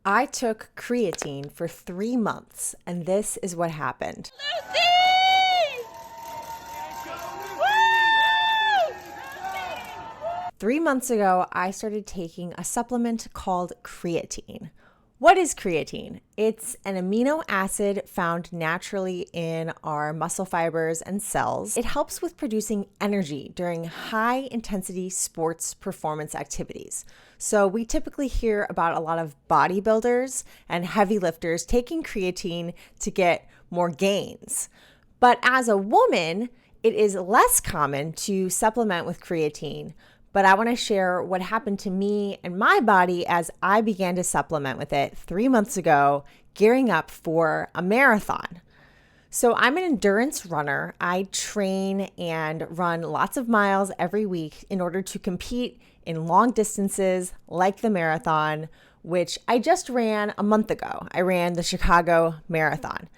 I took creatine for 3 months, and this is what happened. Lucy! Woo! 3 months ago, I started taking a supplement called creatine. What is creatine? It's an amino acid found naturally in our muscle fibers and cells. It helps with producing energy during high intensity sports performance activities. So we typically hear about a lot of bodybuilders and heavy lifters taking creatine to get more gains. But as a woman, it is less common to supplement with creatine. But I want to share what happened to me and my body as I began to supplement with it 3 months ago, gearing up for a marathon. So I'm an endurance runner. I train and run lots of miles every week in order to compete in long distances like the marathon, which I just ran a month ago. I ran the Chicago Marathon.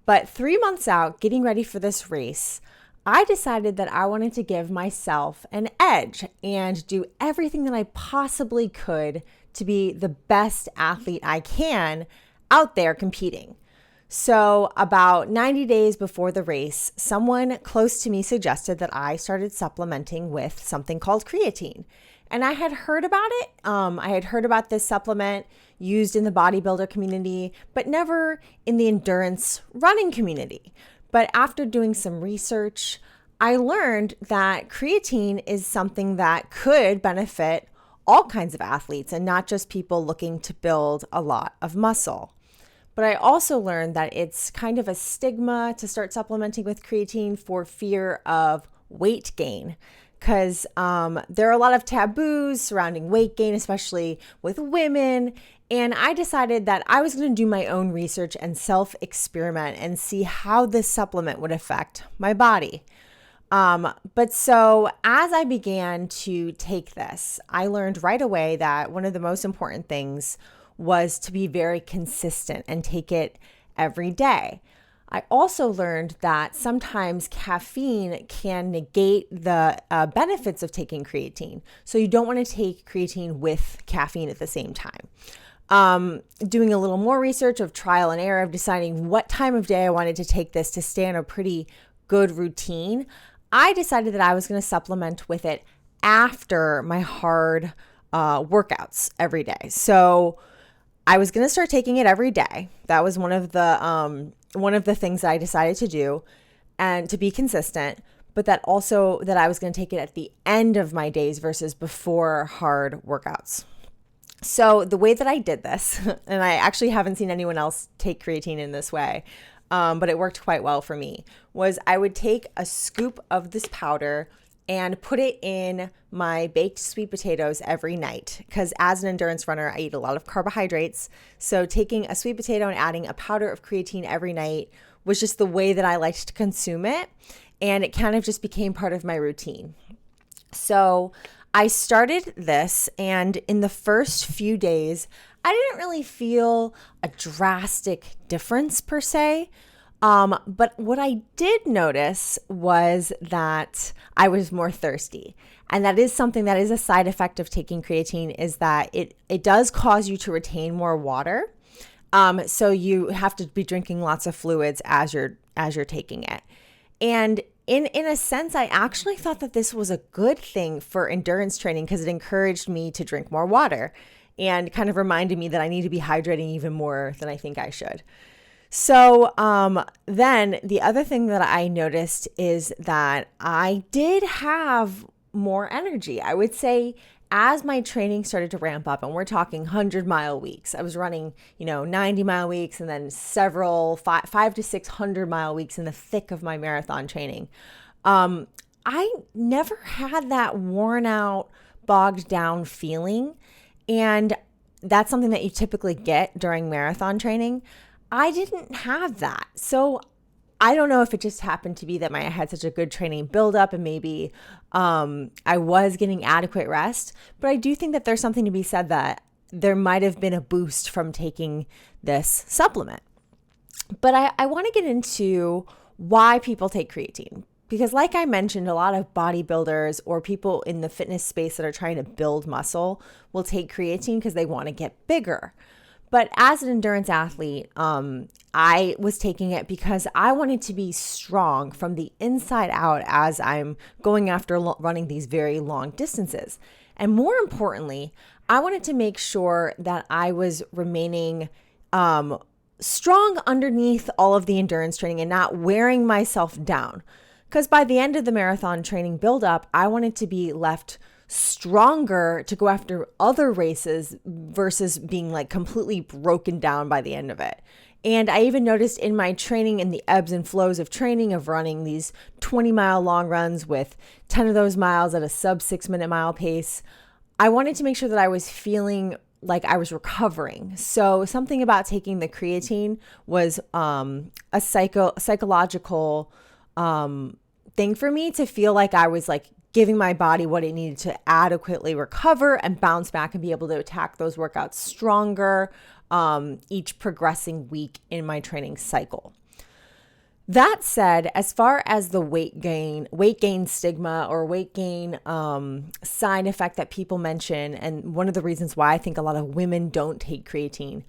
But 3 months out, getting ready for this race, I decided that I wanted to give myself an edge and do everything that I possibly could to be the best athlete I can out there competing. So about 90 days before the race, someone close to me suggested that I started supplementing with something called creatine. And I had heard about it. I had heard about this supplement used in the bodybuilder community, but never in the endurance running community. But after doing some research, I learned that creatine is something that could benefit all kinds of athletes and not just people looking to build a lot of muscle. But I also learned that it's kind of a stigma to start supplementing with creatine for fear of weight gain, because there are a lot of taboos surrounding weight gain, especially with women. And I decided that I was going to do my own research and self-experiment and see how this supplement would affect my body. But so as I began to take this, I learned right away that one of the most important things was to be very consistent and take it every day. I also learned that sometimes caffeine can negate the benefits of taking creatine. So you don't want to take creatine with caffeine at the same time. Doing a little more research of trial and error of deciding what time of day I wanted to take this to stay on a pretty good routine, I decided that I was going to supplement with it after my hard workouts every day. So I was going to start taking it every day. That was one of the things that I decided to do and to be consistent, but that also that I was going to take it at the end of my days versus before hard workouts. So the way that I did this, and I actually haven't seen anyone else take creatine in this way, but it worked quite well for me, was I would take a scoop of this powder and put it in my baked sweet potatoes every night. Because as an endurance runner, I eat a lot of carbohydrates. So taking a sweet potato and adding a powder of creatine every night was just the way that I liked to consume it. And it kind of just became part of my routine. So I started this, and in the first few days, I didn't really feel a drastic difference per se. But what I did notice was that I was more thirsty. And that is something that is a side effect of taking creatine, is that it does cause you to retain more water. So you have to be drinking lots of fluids as you're taking it. And in a sense, I actually thought that this was a good thing for endurance training because it encouraged me to drink more water and kind of reminded me that I need to be hydrating even more than I think I should. So then the other thing that I noticed is that I did have more energy. I would say as my training started to ramp up, and we're talking 100-mile weeks, I was running, 90-mile weeks and then several 5 to 600-mile weeks in the thick of my marathon training. I never had that worn out, bogged down feeling. And that's something that you typically get during marathon training. I didn't have that. So I don't know if it just happened to be that I had such a good training buildup and maybe I was getting adequate rest. But I do think that there's something to be said that there might have been a boost from taking this supplement. But I want to get into why people take creatine. Because like I mentioned, a lot of bodybuilders or people in the fitness space that are trying to build muscle will take creatine because they want to get bigger. But as an endurance athlete, I was taking it because I wanted to be strong from the inside out as I'm going after running these very long distances. And more importantly, I wanted to make sure that I was remaining strong underneath all of the endurance training and not wearing myself down. Because by the end of the marathon training buildup, I wanted to be left stronger to go after other races versus being like completely broken down by the end of it. And I even noticed in my training, in the ebbs and flows of training, of running these 20-mile long runs with 10 of those miles at a sub 6-minute mile pace, I wanted to make sure that I was feeling like I was recovering. So something about taking the creatine was a psychological thing for me to feel like I was like giving my body what it needed to adequately recover and bounce back and be able to attack those workouts stronger each progressing week in my training cycle. That said, as far as the weight gain stigma or weight gain side effect that people mention, and one of the reasons why I think a lot of women don't take creatine,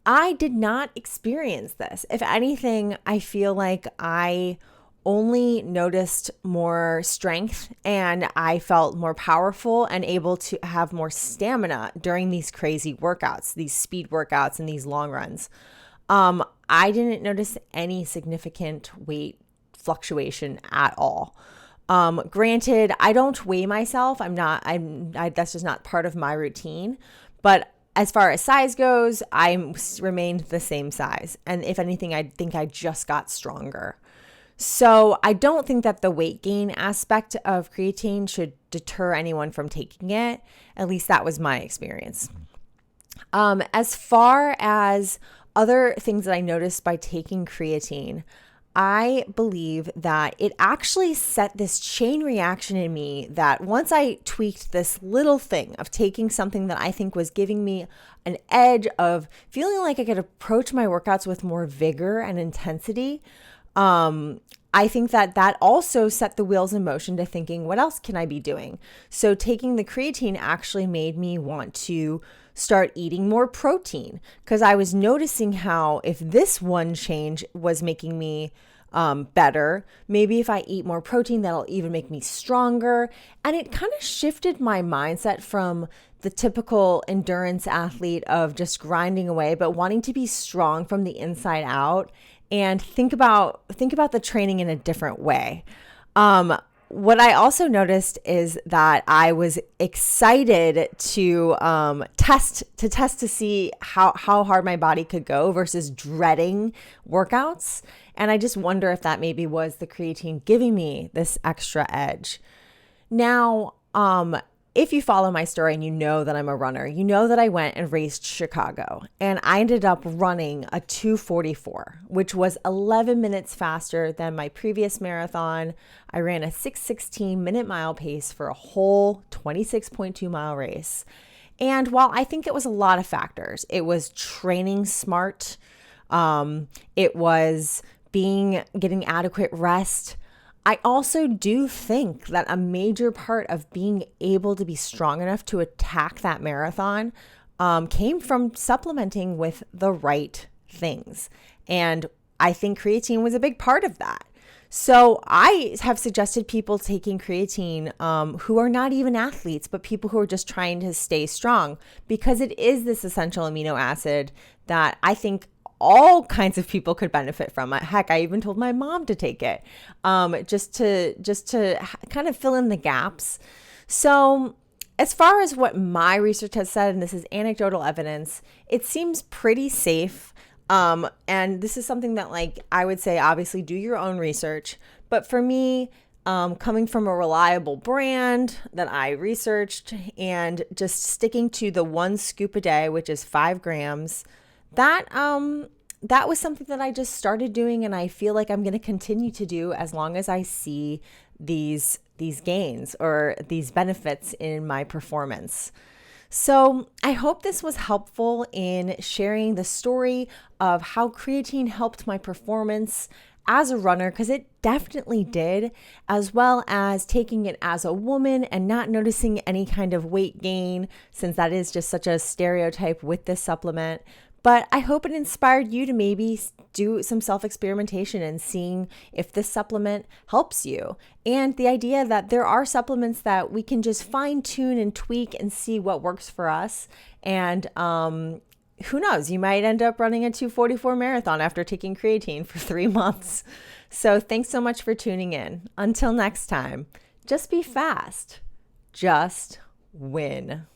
I did not experience this. If anything, I feel like I only noticed more strength and I felt more powerful and able to have more stamina during these crazy workouts, these speed workouts and these long runs. I didn't notice any significant weight fluctuation at all. Granted, I don't weigh myself. That's just not part of my routine. But as far as size goes, I remained the same size. And if anything, I think I just got stronger. So I don't think that the weight gain aspect of creatine should deter anyone from taking it. At least that was my experience. As far as other things that I noticed by taking creatine, I believe that it actually set this chain reaction in me that once I tweaked this little thing of taking something that I think was giving me an edge of feeling like I could approach my workouts with more vigor and intensity, I think that also set the wheels in motion to thinking, what else can I be doing? So taking the creatine actually made me want to start eating more protein because I was noticing how if this one change was making me better, maybe if I eat more protein, that'll even make me stronger. And it kind of shifted my mindset from the typical endurance athlete of just grinding away, but wanting to be strong from the inside out and think about the training in a different way. What I also noticed is that I was excited to test to see how hard my body could go versus dreading workouts. And I just wonder if that maybe was the creatine giving me this extra edge. Now, if you follow my story and you know that I'm a runner, you know that I went and raced Chicago and I ended up running a 2:44, which was 11 minutes faster than my previous marathon. I ran a 6:16 minute mile pace for a whole 26.2 mile race. And while I think it was a lot of factors, it was training smart. It was getting adequate rest. I also do think that a major part of being able to be strong enough to attack that marathon came from supplementing with the right things. And I think creatine was a big part of that. So I have suggested people taking creatine who are not even athletes, but people who are just trying to stay strong because it is this essential amino acid that I think all kinds of people could benefit from it. Heck, I even told my mom to take it just to kind of fill in the gaps. So as far as what my research has said, and this is anecdotal evidence, it seems pretty safe. And this is something that like I would say, obviously do your own research. But for me, coming from a reliable brand that I researched and just sticking to the 1 scoop a day, which is 5 grams, that was something that I just started doing, and I feel like I'm going to continue to do as long as I see these gains or these benefits in my performance. So I hope this was helpful in sharing the story of how creatine helped my performance as a runner, because it definitely did, as well as taking it as a woman and not noticing any kind of weight gain, since that is just such a stereotype with this supplement. But I hope it inspired you to maybe do some self experimentation and seeing if this supplement helps you. And the idea that there are supplements that we can just fine tune and tweak and see what works for us. And who knows, you might end up running a 244 marathon after taking creatine for 3 months. So thanks so much for tuning in. Until next time, just be fast. Just win.